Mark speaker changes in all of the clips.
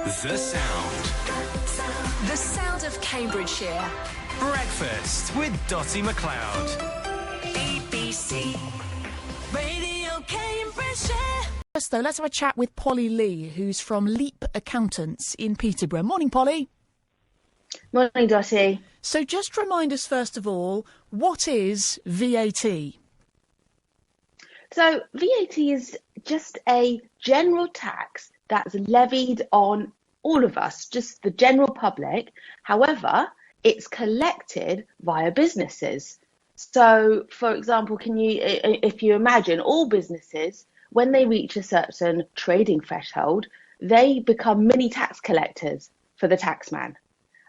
Speaker 1: The Sound.
Speaker 2: The sound of Cambridgeshire.
Speaker 1: Breakfast with Dotty McLeod.
Speaker 2: BBC. Radio Cambridgeshire.
Speaker 3: First, though, let's have a chat with Polly Lee, who's from Leep Accountants in Peterborough. Morning, Polly.
Speaker 4: Morning, Dotty.
Speaker 3: So just remind us, first of all, what is VAT?
Speaker 4: So VAT is just a general tax that's levied on all of us, just the general public. However, it's collected via businesses. So, for example, if you imagine all businesses, when they reach a certain trading threshold, they become mini tax collectors for the taxman.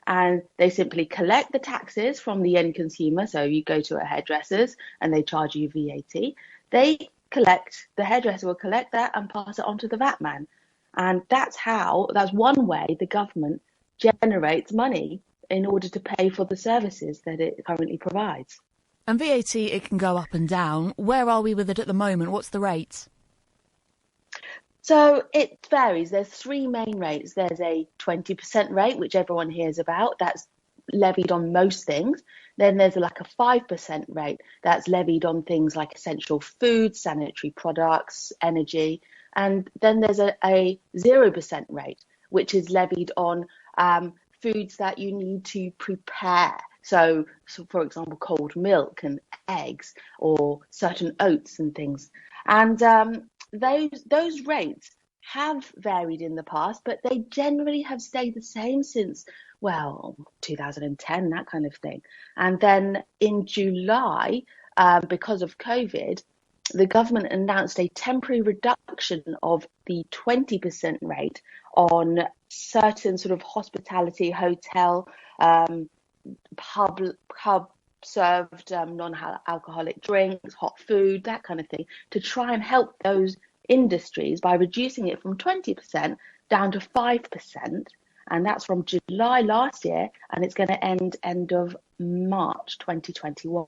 Speaker 4: And they simply collect the taxes from the end consumer. So you go to a hairdresser's and they charge you VAT. The hairdresser will collect that and pass it on to the VAT man. And that's one way the government generates money in order to pay for the services that it currently provides.
Speaker 3: And VAT, it can go up and down. Where are we with it at the moment? What's the rate?
Speaker 4: So it varies. There's three main rates. There's a 20% rate, which everyone hears about. That's levied on most things. Then there's like a 5% rate that's levied on things like essential food, sanitary products, energy. And then there's a 0% rate, which is levied on foods that you need to prepare. So for example, cold milk and eggs or certain oats and things. And those rates have varied in the past, but they generally have stayed the same since, 2010, that kind of thing. And then in July, because of COVID, the government announced a temporary reduction of the 20% rate on certain sort of hospitality, hotel, pub served non-alcoholic drinks, hot food, that kind of thing, to try and help those industries by reducing it from 20% down to 5%. And that's from July last year, and it's going to end of March 2021.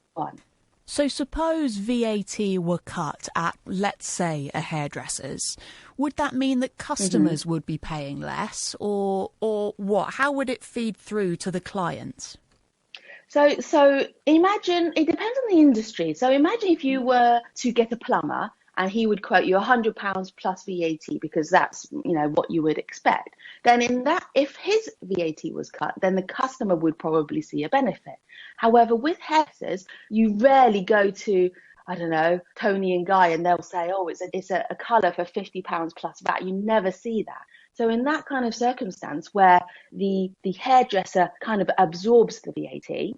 Speaker 3: So suppose VAT were cut at, let's say, a hairdresser's. Would that mean that customers would be paying less, or what? How would it feed through to the client?
Speaker 4: So imagine, it depends on the industry. So imagine if you were to get a plumber and he would quote you £100 plus VAT because that's, what you would expect. Then if his VAT was cut, then the customer would probably see a benefit. However, with hairdressers, you rarely go to, Tony and Guy, and they'll say, it's a colour for £50 plus VAT. You never see that. So in that kind of circumstance where the hairdresser kind of absorbs the VAT,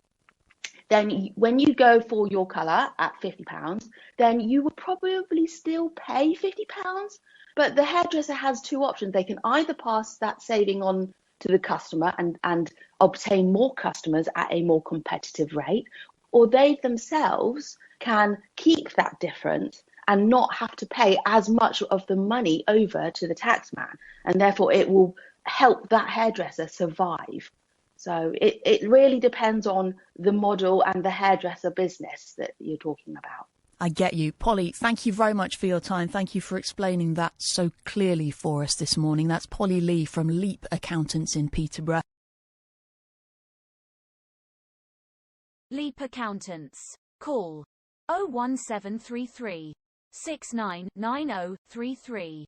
Speaker 4: then when you go for your colour at £50, then you would probably still pay £50. But the hairdresser has two options. They can either pass that saving on to the customer and obtain more customers at a more competitive rate, or they themselves can keep that difference and not have to pay as much of the money over to the taxman. And therefore it will help that hairdresser survive. So it really depends on the model and the hairdresser business that you're talking about.
Speaker 3: I get you. Polly, thank you very much for your time. Thank you for explaining that so clearly for us this morning. That's Polly Lee from Leep Accountants in Peterborough.
Speaker 5: Leep Accountants. Call 01733 699033.